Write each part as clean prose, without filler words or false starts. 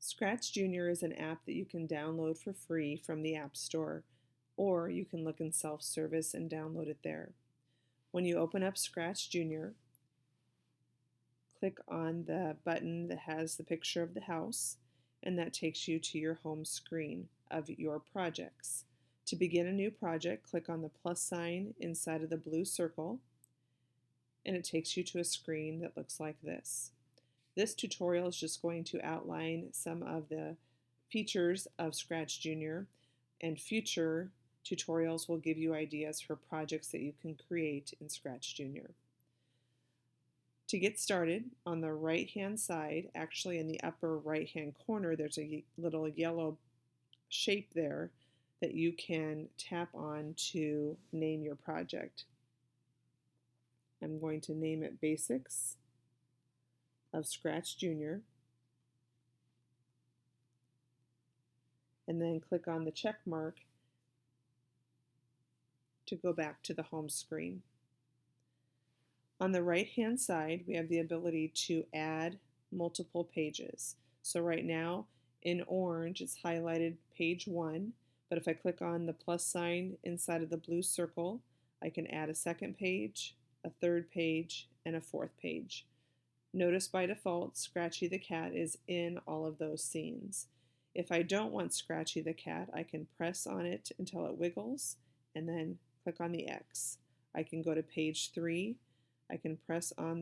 ScratchJr is an app that you can download for free from the App Store, or you can look in self-service and download it there. When you open up ScratchJr, click on the button that has the picture of the house, and that takes you to your home screen of your projects. To begin a new project, click on the plus sign inside of the blue circle, and it takes you to a screen that looks like this. This tutorial is just going to outline some of the features of ScratchJr, and future tutorials will give you ideas for projects that you can create in ScratchJr. To get started, on the right hand side, actually in the upper right hand corner, there's a little yellow shape there that you can tap on to name your project. I'm going to name it Basics of ScratchJr, and then click on the check mark to go back to the home screen. On the right hand side, we have the ability to add multiple pages. So right now in orange it's highlighted page 1, but if I click on the plus sign inside of the blue circle, I can add a second page, a third page, and a fourth page. Notice by default Scratchy the cat is in all of those scenes. If I don't want Scratchy the cat, I can press on it until it wiggles and then click on the X. I can go to page 3. I can press on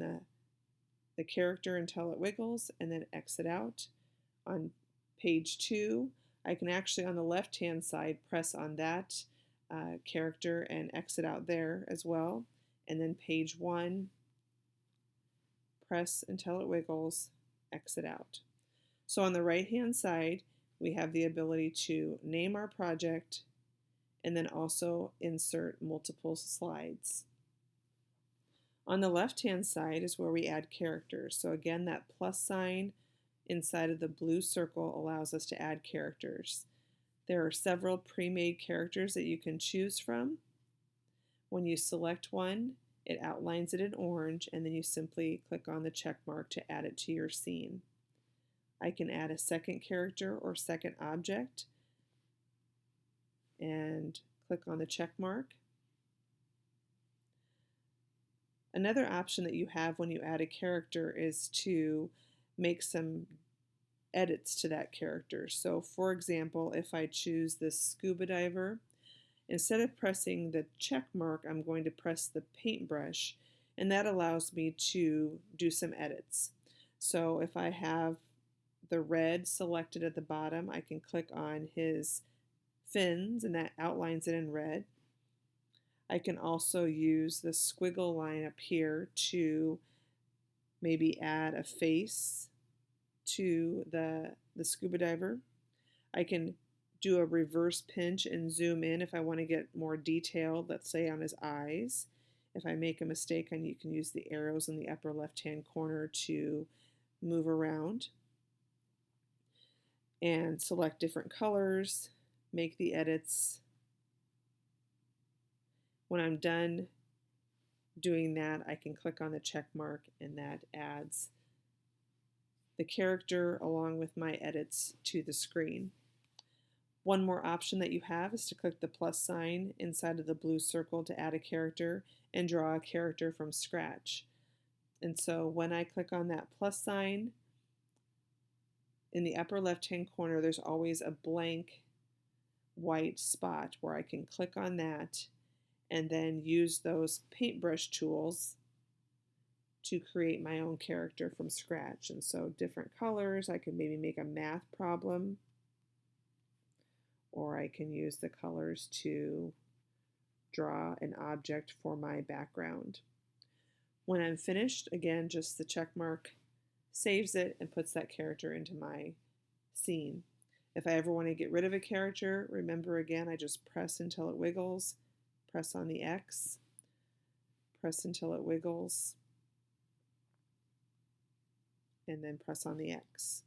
the character until it wiggles and then exit out. On page 2, I can actually on the left hand side press on that character and exit out there as well. And then page 1, press until it wiggles, exit out. So on the right hand side, we have the ability to name our project and then also insert multiple slides. On the left hand side is where we add characters. So again, that plus sign inside of the blue circle allows us to add characters. There are several pre-made characters that you can choose from. When you select one, it outlines it in orange, and then you simply click on the check mark to add it to your scene. I can add a second character or second object and click on the check mark. Another option that you have when you add a character is to make some edits to that character. So for example, if I choose this Scuba Diver, instead of pressing the check mark, I'm going to press the paintbrush, and that allows me to do some edits. So if I have the red selected at the bottom, I can click on his fins, and that outlines it in red. I can also use the squiggle line up here to maybe add a face to the scuba diver. I can do a reverse pinch and zoom in if I want to get more detailed, let's say on his eyes. If I make a mistake, you can use the arrows in the upper left hand corner to move around and select different colors, make the edits. When I'm done doing that, I can click on the check mark, and that adds the character along with my edits to the screen. One more option that you have is to click the plus sign inside of the blue circle to add a character and draw a character from scratch. And so when I click on that plus sign, in the upper left hand corner there's always a blank white spot where I can click on that and then use those paintbrush tools to create my own character from scratch. And so different colors, I can maybe make a math problem, or I can use the colors to draw an object for my background. When I'm finished, again, just the check mark saves it and puts that character into my scene. If I ever want to get rid of a character, remember again, I just press until it wiggles, press on the X, press until it wiggles, and then press on the X.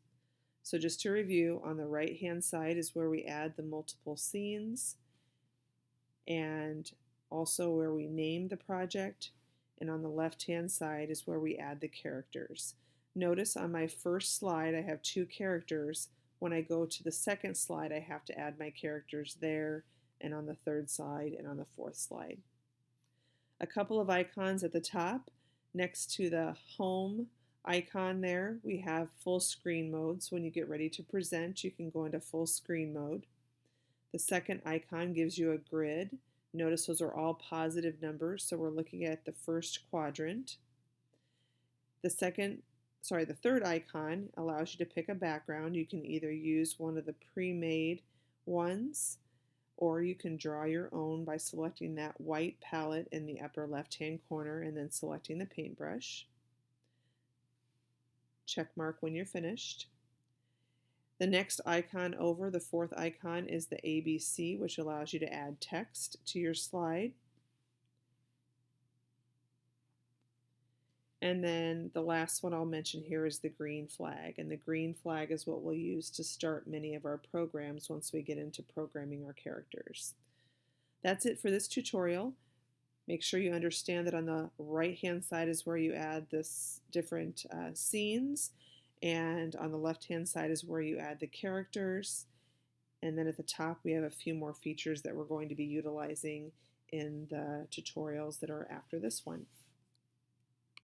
So just to review, on the right hand side is where we add the multiple scenes and also where we name the project, and on the left hand side is where we add the characters. Notice on my first slide I have two characters. When I go to the second slide, I have to add my characters there, and on the third slide, and on the fourth slide. A couple of icons at the top. Next to the home icon there, we have full screen mode. So when you get ready to present, you can go into full screen mode. The second icon gives you a grid. Notice those are all positive numbers, so we're looking at the first quadrant. The third icon allows you to pick a background. You can either use one of the pre-made ones, or you can draw your own by selecting that white palette in the upper left-hand corner and then selecting the paintbrush. Check mark when you're finished. The next icon over, the fourth icon, is the ABC, which allows you to add text to your slide. And then the last one I'll mention here is the green flag. And the green flag is what we'll use to start many of our programs once we get into programming our characters. That's it for this tutorial. Make sure you understand that on the right-hand side is where you add this different scenes, and on the left-hand side is where you add the characters. And then at the top we have a few more features that we're going to be utilizing in the tutorials that are after this one.